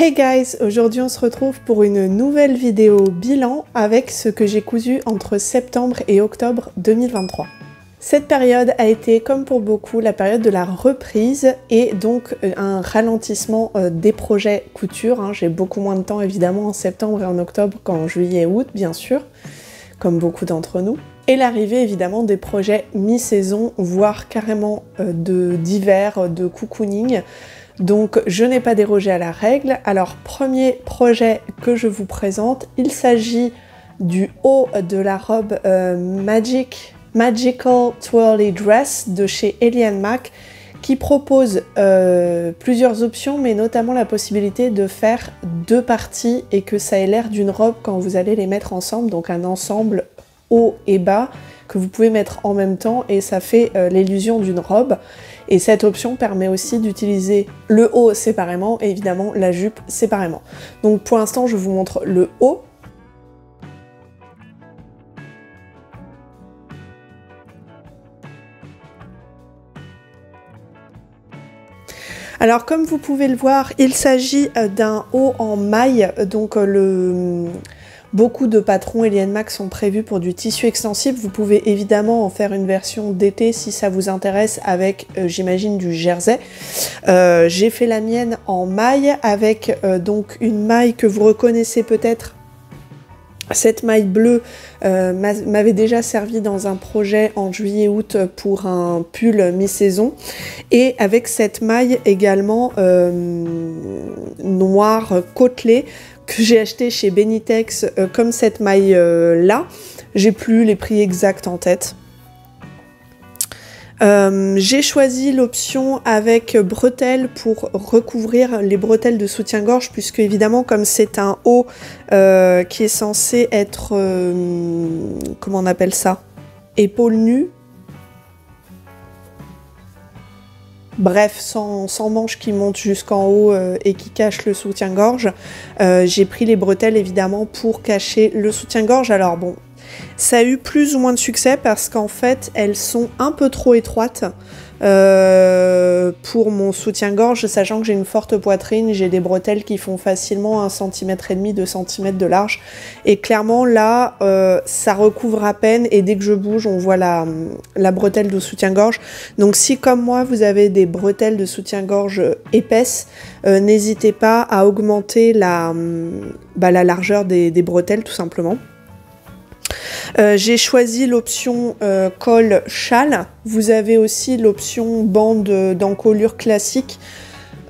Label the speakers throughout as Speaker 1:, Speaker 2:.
Speaker 1: Hey guys, aujourd'hui on se retrouve pour une nouvelle vidéo bilan avec ce que j'ai cousu entre septembre et octobre 2023. Cette période a été, comme pour beaucoup, la période de la reprise et donc un ralentissement des projets couture. J'ai beaucoup moins de temps évidemment en septembre et en octobre qu'en juillet et août bien sûr, comme beaucoup d'entre nous. Et l'arrivée évidemment des projets mi-saison, voire carrément d'hiver, de cocooning. Donc je n'ai pas dérogé à la règle. Alors premier projet que je vous présente, il s'agit du haut de la robe Magical Twirly Dress de chez Ellie & Mac qui propose plusieurs options mais notamment la possibilité de faire deux parties et que ça ait l'air d'une robe quand vous allez les mettre ensemble, donc un ensemble haut et bas que vous pouvez mettre en même temps et ça fait l'illusion d'une robe. Et cette option permet aussi d'utiliser le haut séparément et évidemment la jupe séparément. Donc pour l'instant je vous montre le haut. Alors comme vous pouvez le voir, il s'agit d'un haut en maille, donc beaucoup de patrons Ellie & Mac sont prévus pour du tissu extensible. Vous pouvez évidemment en faire une version d'été si ça vous intéresse avec, j'imagine, du jersey. J'ai fait la mienne en maille avec donc une maille que vous reconnaissez peut-être. Cette maille bleue m'avait déjà servi dans un projet en juillet-août pour un pull mi-saison. Et avec cette maille également noire côtelée, que j'ai acheté chez Benitex comme cette maille là. J'ai plus les prix exacts en tête. J'ai choisi l'option avec bretelles pour recouvrir les bretelles de soutien-gorge puisque évidemment comme c'est un haut qui est censé être comment on appelle ça, épaule nue. Bref, sans manches qui montent jusqu'en haut et qui cachent le soutien-gorge. J'ai pris les bretelles évidemment pour cacher le soutien-gorge. Alors bon, ça a eu plus ou moins de succès parce qu'en fait elles sont un peu trop étroites pour mon soutien-gorge, sachant que j'ai une forte poitrine, j'ai des bretelles qui font facilement 1,5 cm, 2 cm de large. Et clairement là, ça recouvre à peine et dès que je bouge, on voit la bretelle de soutien-gorge. Donc si comme moi, vous avez des bretelles de soutien-gorge épaisses, n'hésitez pas à augmenter la largeur des bretelles tout simplement. J'ai choisi l'option col châle. Vous avez aussi l'option bande d'encolure classique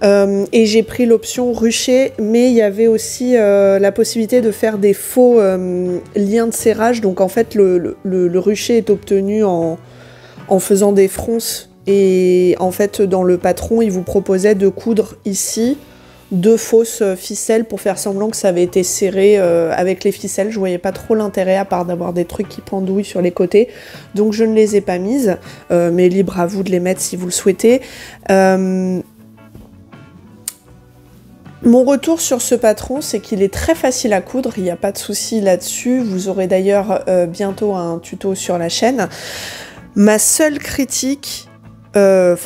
Speaker 1: et j'ai pris l'option rucher, mais il y avait aussi la possibilité de faire des faux liens de serrage. Donc en fait le rucher est obtenu en faisant des fronces et en fait dans le patron il vous proposait de coudre ici deux fausses ficelles pour faire semblant que ça avait été serré avec les ficelles. Je voyais pas trop l'intérêt à part d'avoir des trucs qui pendouillent sur les côtés, donc je ne les ai pas mises, mais libre à vous de les mettre si vous le souhaitez. Mon retour sur ce patron, c'est qu'il est très facile à coudre, il n'y a pas de souci là-dessus. Vous aurez d'ailleurs bientôt un tuto sur la chaîne. Ma seule critique, en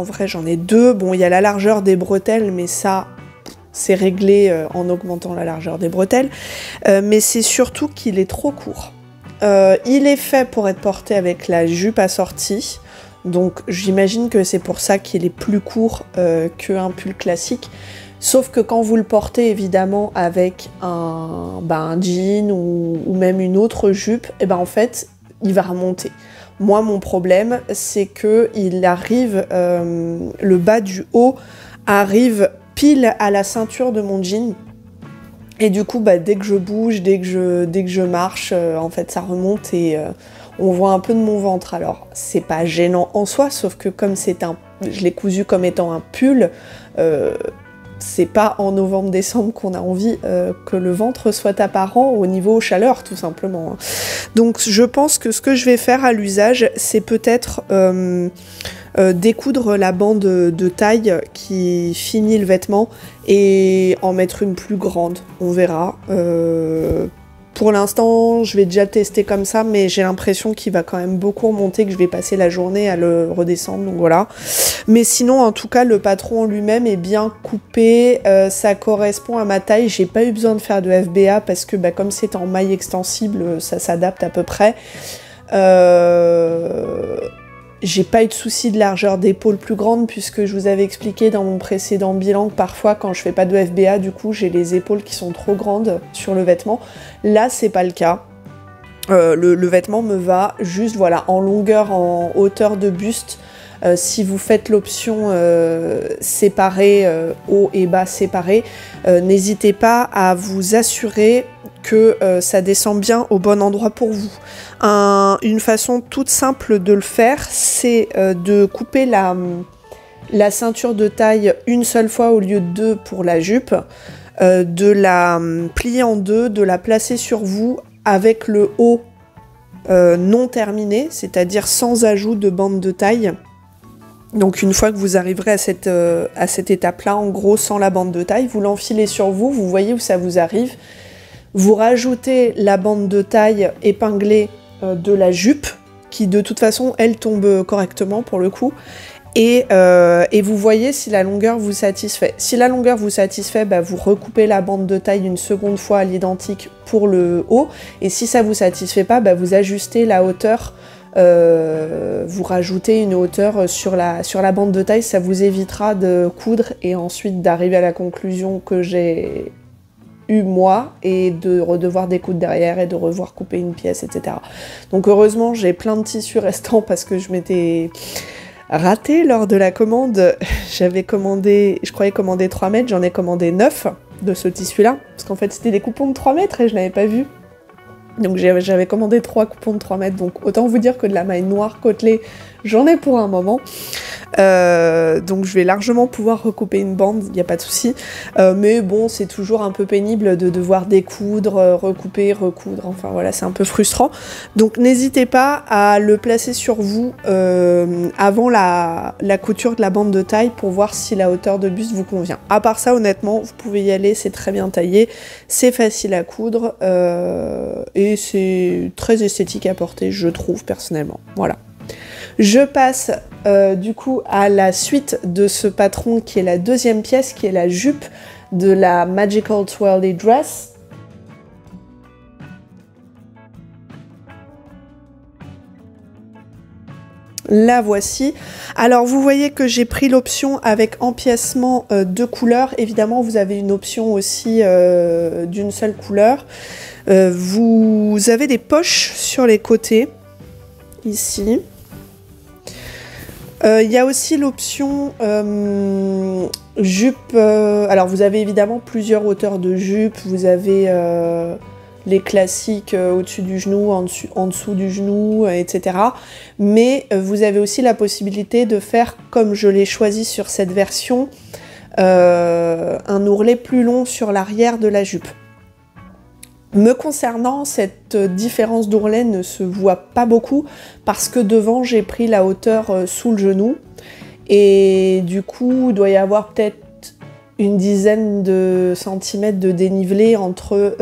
Speaker 1: vrai j'en ai deux. Bon, il y a la largeur des bretelles, mais ça c'est réglé en augmentant la largeur des bretelles, mais c'est surtout qu'il est trop court. Il est fait pour être porté avec la jupe assortie, donc j'imagine que c'est pour ça qu'il est plus court qu'un pull classique. Sauf que quand vous le portez évidemment avec un jean ou même une autre jupe, et en fait il va remonter. Moi, mon problème, c'est que il arrive, le bas du haut arrive pile à la ceinture de mon jean. Et du coup, dès que je bouge, dès que je marche, en fait, ça remonte et on voit un peu de mon ventre. Alors, c'est pas gênant en soi, sauf que comme je l'ai cousu comme étant un pull, c'est pas en novembre-décembre qu'on a envie que le ventre soit apparent au niveau chaleur, tout simplement. Donc je pense que ce que je vais faire à l'usage, c'est peut-être découdre la bande de taille qui finit le vêtement et en mettre une plus grande. On verra. Pour l'instant, je vais déjà le tester comme ça, mais j'ai l'impression qu'il va quand même beaucoup remonter, que je vais passer la journée à le redescendre, donc voilà. Mais sinon, en tout cas, le patron en lui-même est bien coupé, ça correspond à ma taille. J'ai pas eu besoin de faire de FBA parce que bah, comme c'est en maille extensible, ça s'adapte à peu près. J'ai pas eu de souci de largeur d'épaule plus grande puisque je vous avais expliqué dans mon précédent bilan que parfois quand je fais pas de FBA, du coup j'ai les épaules qui sont trop grandes sur le vêtement. Là c'est pas le cas. Le vêtement me va juste voilà en longueur, en hauteur de buste. Si vous faites l'option séparée, haut et bas séparés, n'hésitez pas à vous assurer que ça descend bien au bon endroit pour vous. Une façon toute simple de le faire, c'est de couper la ceinture de taille une seule fois au lieu de deux pour la jupe, de la plier en deux, de la placer sur vous avec le haut non terminé, c'est-à-dire sans ajout de bande de taille. Donc une fois que vous arriverez à cette étape-là, en gros sans la bande de taille, vous l'enfilez sur vous, vous voyez où ça vous arrive. Vous rajoutez la bande de taille épinglée de la jupe, qui de toute façon, elle tombe correctement pour le coup. Et vous voyez si la longueur vous satisfait. Si la longueur vous satisfait, bah, vous recoupez la bande de taille une seconde fois à l'identique pour le haut. Et si ça vous satisfait pas, bah, vous ajustez la hauteur. Vous rajoutez une hauteur sur la bande de taille, ça vous évitera de coudre et ensuite d'arriver à la conclusion que j'ai eu moi et de redevoir découdre derrière et de revoir couper une pièce, etc. Donc heureusement j'ai plein de tissus restants parce que je m'étais ratée lors de la commande. J'avais commandé, je croyais commander 3 mètres, j'en ai commandé 9 de ce tissu là parce qu'en fait c'était des coupons de 3 mètres et je n'avais pas vu. Donc j'avais commandé 3 coupons de 3 mètres, donc autant vous dire que de la maille noire côtelée, j'en ai pour un moment. Donc je vais largement pouvoir recouper une bande, il n'y a pas de souci. Mais bon, c'est toujours un peu pénible de devoir découdre, recouper, recoudre, enfin voilà, c'est un peu frustrant. Donc n'hésitez pas à le placer sur vous avant la couture de la bande de taille pour voir si la hauteur de buste vous convient. À part ça, honnêtement, vous pouvez y aller, c'est très bien taillé, c'est facile à coudre et c'est très esthétique à porter, je trouve personnellement. Voilà. Je passe du coup à la suite de ce patron qui est la deuxième pièce, qui est la jupe de la Magical Twirly Dress. La voici. Alors vous voyez que j'ai pris l'option avec empiècement de couleurs. Évidemment vous avez une option aussi d'une seule couleur. Vous avez des poches sur les côtés, ici. Il y a aussi l'option jupe. Alors vous avez évidemment plusieurs hauteurs de jupe. Vous avez les classiques au-dessus du genou, en dessous du genou, etc. Mais vous avez aussi la possibilité de faire, comme je l'ai choisi sur cette version, un ourlet plus long sur l'arrière de la jupe. Me concernant, cette différence d'ourlet ne se voit pas beaucoup parce que devant j'ai pris la hauteur sous le genou et du coup il doit y avoir peut-être une dizaine de centimètres de dénivelé entre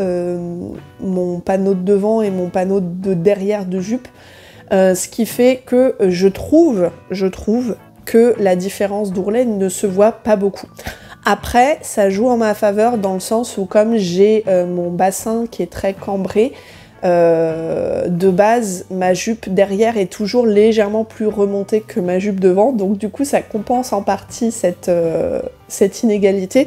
Speaker 1: mon panneau de devant et mon panneau de derrière de jupe, ce qui fait que je trouve que la différence d'ourlet ne se voit pas beaucoup. Après, ça joue en ma faveur dans le sens où comme j'ai mon bassin qui est très cambré, de base, ma jupe derrière est toujours légèrement plus remontée que ma jupe devant, donc du coup ça compense en partie cette inégalité.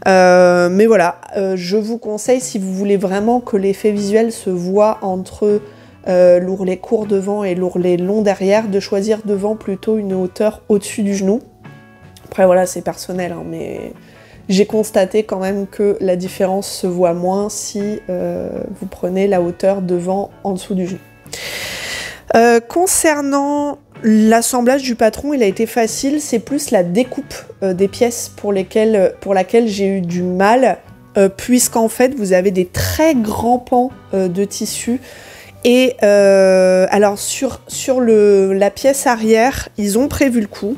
Speaker 1: Mais voilà, je vous conseille, si vous voulez vraiment que l'effet visuel se voit entre l'ourlet court devant et l'ourlet long derrière, de choisir devant plutôt une hauteur au-dessus du genou. Après voilà, c'est personnel, hein, mais j'ai constaté quand même que la différence se voit moins si vous prenez la hauteur devant en dessous du genou. Concernant l'assemblage du patron, il a été facile, c'est plus la découpe des pièces pour laquelle j'ai eu du mal, puisqu'en fait vous avez des très grands pans de tissu. Et alors sur la pièce arrière, ils ont prévu le coup.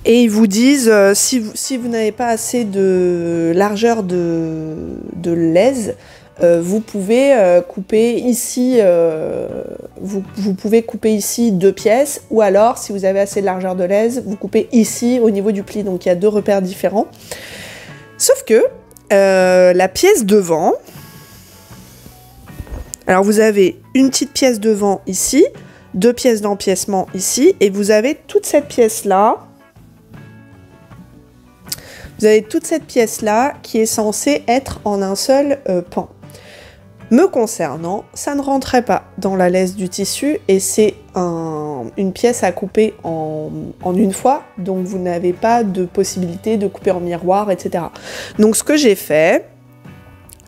Speaker 1: Et ils vous disent, si vous n'avez pas assez de largeur de l'aise, vous pouvez couper ici, vous pouvez couper ici 2 pièces, ou alors si vous avez assez de largeur de l'aise, vous coupez ici au niveau du pli. Donc il y a 2 repères différents. Sauf que la pièce devant, alors vous avez une petite pièce devant ici, 2 pièces d'empiècement ici, et vous avez toute cette pièce-là. Vous avez toute cette pièce-là qui est censée être en un seul pan. Me concernant, ça ne rentrait pas dans la laisse du tissu et c'est une pièce à couper en une fois, donc vous n'avez pas de possibilité de couper en miroir, etc. Donc ce que j'ai fait,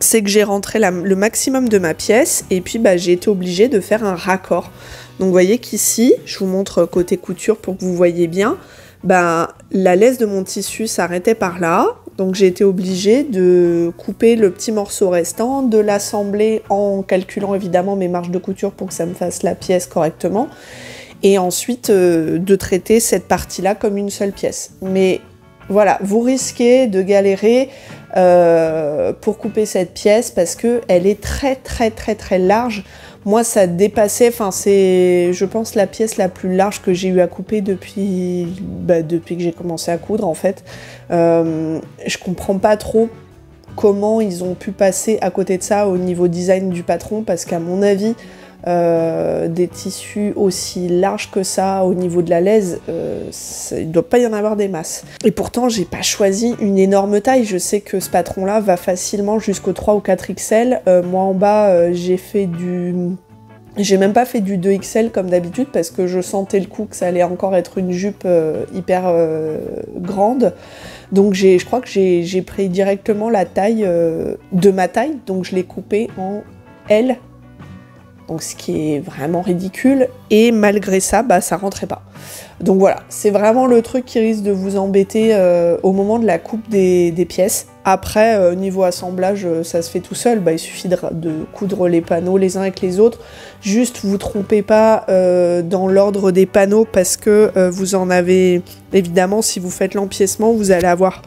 Speaker 1: c'est que j'ai rentré le maximum de ma pièce et puis j'ai été obligée de faire un raccord. Donc vous voyez qu'ici, je vous montre côté couture pour que vous voyez bien, la laisse de mon tissu s'arrêtait par là. Donc j'ai été obligée de couper le petit morceau restant, de l'assembler en calculant évidemment mes marges de couture pour que ça me fasse la pièce correctement, et ensuite de traiter cette partie-là comme une seule pièce. Mais voilà, vous risquez de galérer pour couper cette pièce parce qu'elle est très large. Moi, ça dépassait, c'est, je pense, la pièce la plus large que j'ai eu à couper depuis que j'ai commencé à coudre, en fait. Je comprends pas trop comment ils ont pu passer à côté de ça au niveau design du patron, parce qu'à mon avis, des tissus aussi larges que ça au niveau de la laise, il ne doit pas y en avoir des masses. Et pourtant, j'ai pas choisi une énorme taille. Je sais que ce patron-là va facilement jusqu'au 3 ou 4 XL. Moi, en bas, j'ai même pas fait du 2 XL comme d'habitude parce que je sentais le coup que ça allait encore être une jupe hyper grande. Donc je crois que j'ai pris directement la taille de ma taille, donc je l'ai coupé en L. Donc ce qui est vraiment ridicule, et malgré ça, ça rentrait pas. Donc voilà, c'est vraiment le truc qui risque de vous embêter au moment de la coupe des pièces. Après, niveau assemblage, ça se fait tout seul, il suffit de coudre les panneaux les uns avec les autres. Juste, vous trompez pas dans l'ordre des panneaux, parce que vous en avez, évidemment, si vous faites l'empiècement, vous allez avoir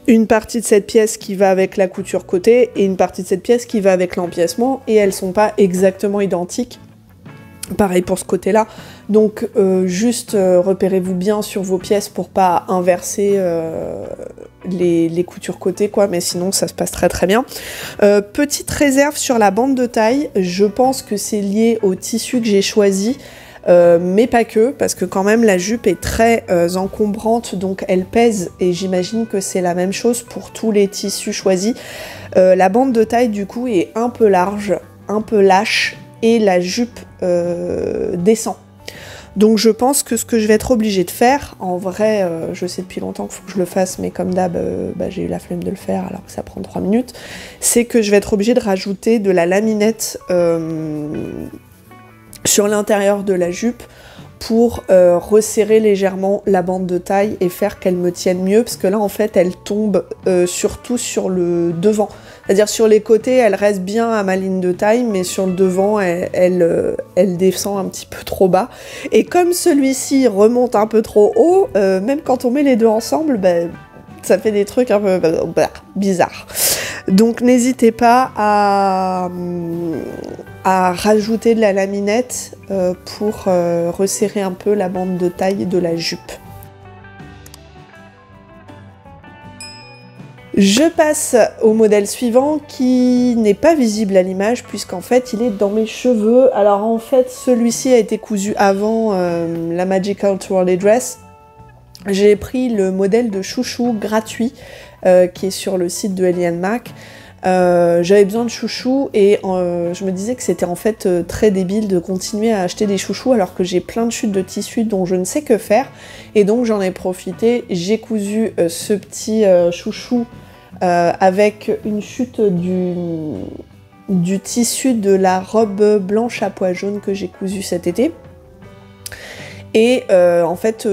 Speaker 1: une partie de cette pièce qui va avec la couture côté et une partie de cette pièce qui va avec l'empiècement, et elles sont pas exactement identiques. Pareil pour ce côté-là. Donc juste repérez-vous bien sur vos pièces pour pas inverser les coutures côté, quoi, mais sinon ça se passe très bien. Petite réserve sur la bande de taille, je pense que c'est lié au tissu que j'ai choisi. Mais pas que, parce que quand même la jupe est très encombrante, donc elle pèse, et j'imagine que c'est la même chose pour tous les tissus choisis. La bande de taille du coup est un peu large, un peu lâche, et la jupe descend. Donc je pense que ce que je vais être obligée de faire, en vrai, je sais depuis longtemps qu'il faut que je le fasse, mais comme d'hab, j'ai eu la flemme de le faire alors que ça prend 3 minutes, c'est que je vais être obligée de rajouter de la laminette sur l'intérieur de la jupe pour resserrer légèrement la bande de taille et faire qu'elle me tienne mieux, parce que là en fait elle tombe surtout sur le devant, c'est-à-dire sur les côtés elle reste bien à ma ligne de taille, mais sur le devant elle descend un petit peu trop bas, et comme celui-ci remonte un peu trop haut, même quand on met les deux ensemble, ça fait des trucs un peu bizarres. Donc n'hésitez pas à rajouter de la laminette pour resserrer un peu la bande de taille de la jupe. Je passe au modèle suivant qui n'est pas visible à l'image puisqu'en fait il est dans mes cheveux. Alors en fait celui-ci a été cousu avant la Magical Twirly Dress. J'ai pris le modèle de chouchou gratuit qui est sur le site de Ellie & Mac. J'avais besoin de chouchous et je me disais que c'était en fait très débile de continuer à acheter des chouchous alors que j'ai plein de chutes de tissu dont je ne sais que faire, et donc j'en ai profité. J'ai cousu ce petit chouchou avec une chute du tissu de la robe blanche à pois jaunes que j'ai cousu cet été. Et en fait,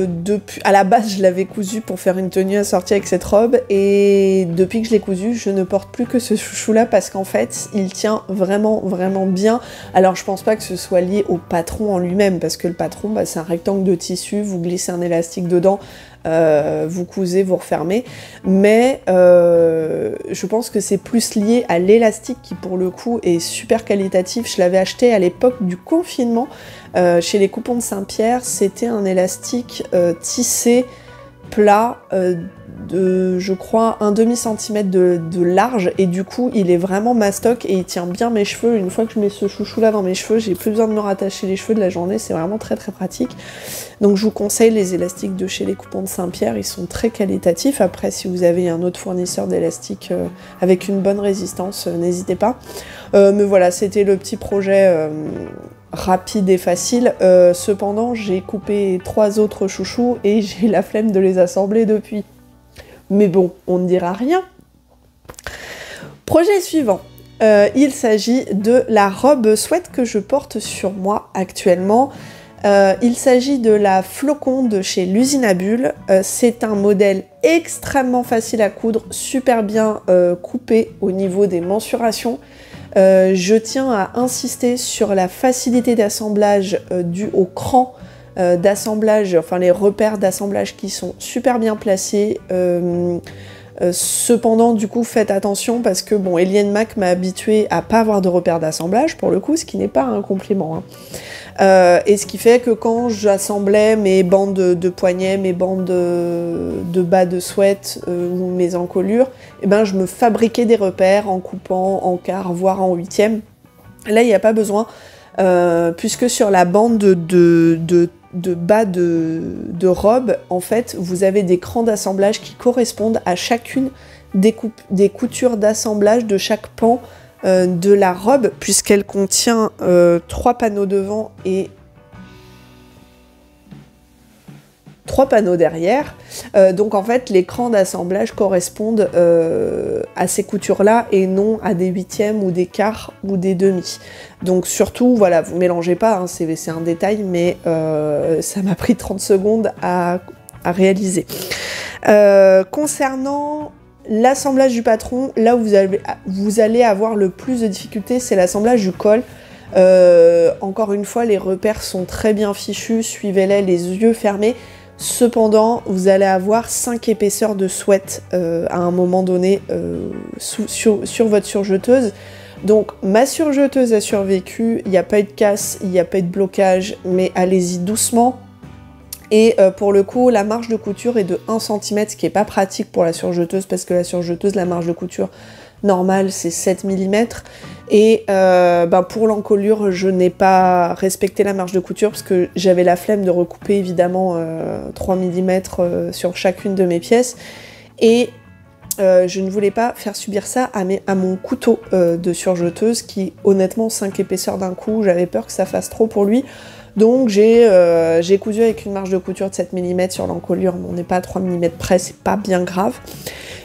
Speaker 1: à la base, je l'avais cousu pour faire une tenue assortie avec cette robe, et depuis que je l'ai cousu, je ne porte plus que ce chouchou-là parce qu'en fait, il tient vraiment bien. Alors, je pense pas que ce soit lié au patron en lui-même, parce que le patron, c'est un rectangle de tissu, vous glissez un élastique dedans, vous cousez, vous refermez, mais je pense que c'est plus lié à l'élastique qui pour le coup est super qualitatif. Je l'avais acheté à l'époque du confinement chez les Coupons de Saint-Pierre. C'était un élastique tissé plat de, je crois, un demi-centimètre de large, et du coup il est vraiment mastoc et il tient bien mes cheveux. Une fois que je mets ce chouchou là dans mes cheveux, j'ai plus besoin de me rattacher les cheveux de la journée, c'est vraiment très très pratique. Donc je vous conseille les élastiques de chez les Coupons de Saint-Pierre, ils sont très qualitatifs. Après, si vous avez un autre fournisseur d'élastiques avec une bonne résistance, n'hésitez pas. Mais voilà, c'était le petit projet rapide et facile. Cependant, j'ai coupé 3 autres chouchous et j'ai la flemme de les assembler depuis. Mais bon, on ne dira rien. Projet suivant. Il s'agit de la robe sweat que je porte sur moi actuellement. Il s'agit de la Flocon de chez l'usine à bulles. C'est un modèle extrêmement facile à coudre, super bien coupé au niveau des mensurations. Je tiens à insister sur la facilité d'assemblage due au cran d'assemblage, enfin les repères d'assemblage qui sont super bien placés. Cependant, du coup, faites attention parce que, bon, Eliane Mac m'a habitué à pas avoir de repères d'assemblage, pour le coup, ce qui n'est pas un compliment, hein. Et ce qui fait que quand j'assemblais mes bandes de poignets, mes bandes de bas de sweat ou mes encolures, eh ben, je me fabriquais des repères en coupant en quart, voire en huitième. Là, il n'y a pas besoin, puisque sur la bande de bas de robe, en fait, vous avez des crans d'assemblage qui correspondent à chacune des coutures d'assemblage de chaque pan de la robe, puisqu'elle contient 3 panneaux devant et 3 panneaux derrière. Donc en fait, les crans d'assemblage correspondent à ces coutures-là et non à des huitièmes ou des quarts ou des demi. Donc surtout, voilà, vous mélangez pas, hein, c'est un détail, mais ça m'a pris 30 secondes à réaliser. Concernant l'assemblage du patron, là où vous allez avoir le plus de difficultés, c'est l'assemblage du col. Encore une fois, les repères sont très bien fichus, suivez-les les yeux fermés. Cependant, vous allez avoir 5 épaisseurs de sweat à un moment donné sur votre surjeteuse. Donc ma surjeteuse a survécu, il n'y a pas eu de casse, il n'y a pas eu de blocage, mais allez-y doucement. Et pour le coup, la marge de couture est de 1 cm, ce qui n'est pas pratique pour la surjeteuse, parce que la surjeteuse, la marge de couture normale, c'est 7 mm. Et pour l'encolure, je n'ai pas respecté la marge de couture, parce que j'avais la flemme de recouper, évidemment, 3 mm sur chacune de mes pièces. Et je ne voulais pas faire subir ça à mon couteau de surjeteuse, qui, honnêtement, 5 épaisseurs d'un coup, j'avais peur que ça fasse trop pour lui. Donc j'ai cousu avec une marge de couture de 7 mm sur l'encolure, mais on n'est pas à 3 mm près, c'est pas bien grave.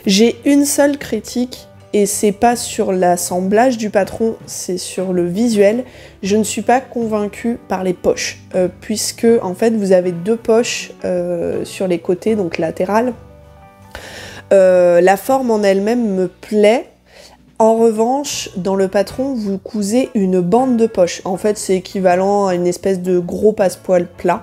Speaker 1: J'ai une seule critique, et c'est pas sur l'assemblage du patron, c'est sur le visuel. Je ne suis pas convaincue par les poches, puisque en fait vous avez 2 poches sur les côtés, donc latérales. La forme en elle-même me plaît. En revanche, dans le patron, vous cousez une bande de poche. En fait, c'est équivalent à une espèce de gros passepoil plat.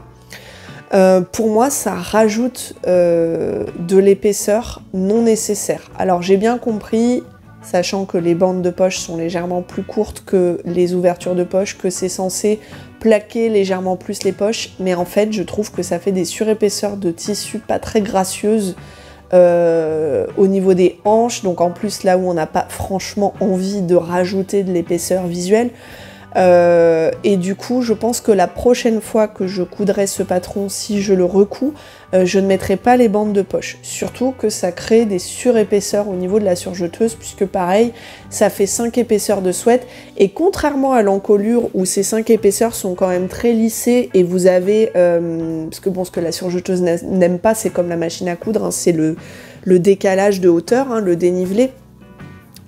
Speaker 1: Pour moi, ça rajoute de l'épaisseur non nécessaire. Alors, j'ai bien compris, sachant que les bandes de poche sont légèrement plus courtes que les ouvertures de poche, que c'est censé plaquer légèrement plus les poches, mais en fait, je trouve que ça fait des surépaisseurs de tissu pas très gracieuses au niveau des hanches, donc en plus là où on n'a pas franchement envie de rajouter de l'épaisseur visuelle. Et du coup, je pense que la prochaine fois que je coudrai ce patron, si je le recouds, je ne mettrai pas les bandes de poche. Surtout que ça crée des surépaisseurs au niveau de la surjeteuse, puisque pareil, ça fait 5 épaisseurs de sweat. Et contrairement à l'encolure, où ces 5 épaisseurs sont quand même très lissées, et vous avez... parce que bon, ce que la surjeteuse n'aime pas, c'est comme la machine à coudre, hein, c'est le décalage de hauteur, hein, le dénivelé.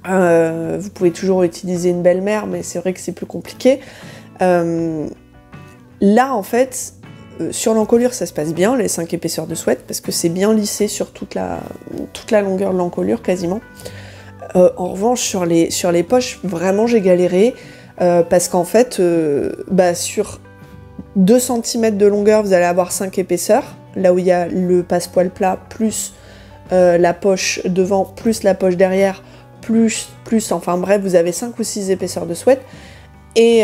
Speaker 1: Vous pouvez toujours utiliser une belle-mère, mais c'est vrai que c'est plus compliqué. Là, en fait, sur l'encolure, ça se passe bien, les 5 épaisseurs de sweat, parce que c'est bien lissé sur toute la longueur de l'encolure, quasiment. En revanche, sur les poches, vraiment, j'ai galéré, parce qu'en fait, sur 2 cm de longueur, vous allez avoir 5 épaisseurs, là où il y a le passepoil plat, plus la poche devant, plus la poche derrière, plus, enfin bref, vous avez 5 ou 6 épaisseurs de sweat. Et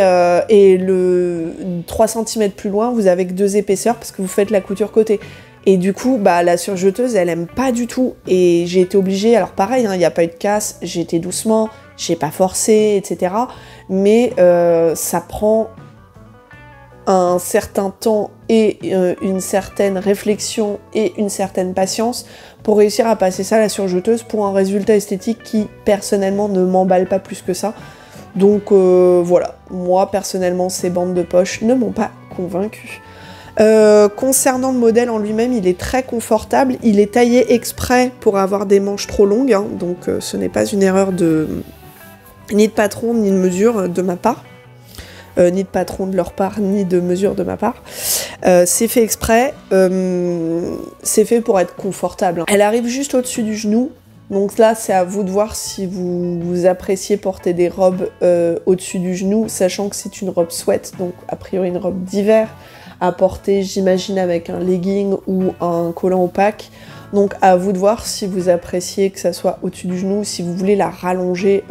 Speaker 1: le 3 cm plus loin, vous avez que 2 épaisseurs parce que vous faites la couture côté. Et du coup, bah, la surjeteuse, elle aime pas du tout. Et j'ai été obligée, alors pareil, il n'y a pas eu de casse, j'ai été doucement, j'ai pas forcé, etc. Mais ça prend un certain temps et une certaine réflexion et une certaine patience pour réussir à passer ça à la surjeteuse pour un résultat esthétique qui, personnellement, ne m'emballe pas plus que ça. Donc voilà, moi personnellement ces bandes de poche ne m'ont pas convaincue. Concernant le modèle en lui-même, il est très confortable, il est taillé exprès pour avoir des manches trop longues, hein, donc ce n'est pas une erreur ni de patron ni de mesure de ma part, ni de patron de leur part, ni de mesure de ma part. C'est fait exprès, c'est fait pour être confortable. Elle arrive juste au-dessus du genou. Donc là, c'est à vous de voir si vous appréciez porter des robes au-dessus du genou, sachant que c'est une robe sweat, donc a priori une robe d'hiver, à porter, j'imagine, avec un legging ou un collant opaque. Donc à vous de voir si vous appréciez que ça soit au-dessus du genou, si vous voulez la rallonger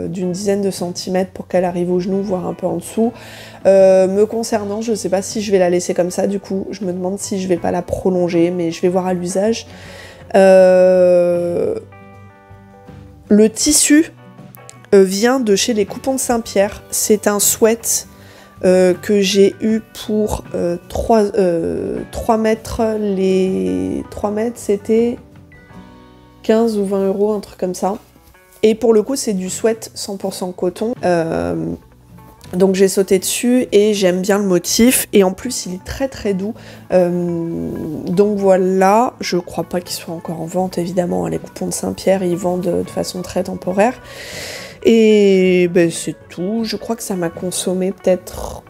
Speaker 1: d'une dizaine de centimètres pour qu'elle arrive au genou, voire un peu en dessous. Me concernant, je ne sais pas si je vais la laisser comme ça, du coup, je me demande si je vais pas la prolonger, mais je vais voir à l'usage. Le tissu vient de chez les Coupons de Saint-Pierre. C'est un sweat que j'ai eu pour 3 mètres. Les 3 mètres, c'était 15 ou 20 €, un truc comme ça. Et pour le coup, c'est du sweat 100% coton. Donc j'ai sauté dessus et j'aime bien le motif. Et en plus, il est très très doux. Donc voilà, je crois pas qu'il soit encore en vente, évidemment. Les Coupons de Saint-Pierre, ils vendent de façon très temporaire. Et ben, c'est tout. Je crois que ça m'a consommé peut-être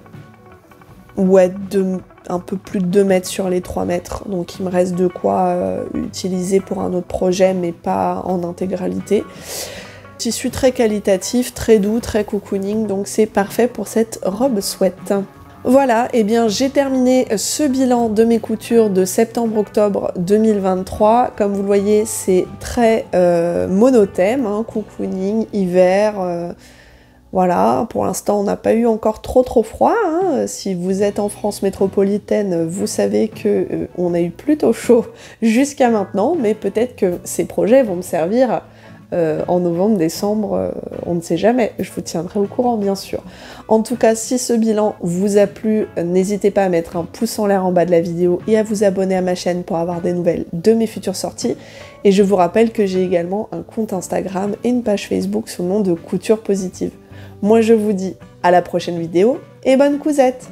Speaker 1: un peu plus de 2 mètres sur les 3 mètres. Donc il me reste de quoi utiliser pour un autre projet, mais pas en intégralité. Tissu très qualitatif, très doux, très cocooning, donc c'est parfait pour cette robe sweat. Voilà, et bien j'ai terminé ce bilan de mes coutures de septembre-octobre 2023. Comme vous le voyez, c'est très monothème, hein, cocooning, hiver, voilà. Pour l'instant, on n'a pas eu encore trop froid, hein. Si vous êtes en France métropolitaine, vous savez que on a eu plutôt chaud jusqu'à maintenant, mais peut-être que ces projets vont me servir en novembre, décembre, on ne sait jamais, je vous tiendrai au courant bien sûr. En tout cas, si ce bilan vous a plu, n'hésitez pas à mettre un pouce en l'air en bas de la vidéo et à vous abonner à ma chaîne pour avoir des nouvelles de mes futures sorties. Et je vous rappelle que j'ai également un compte Instagram et une page Facebook sous le nom de Couture Positive. Moi je vous dis à la prochaine vidéo et bonne cousette!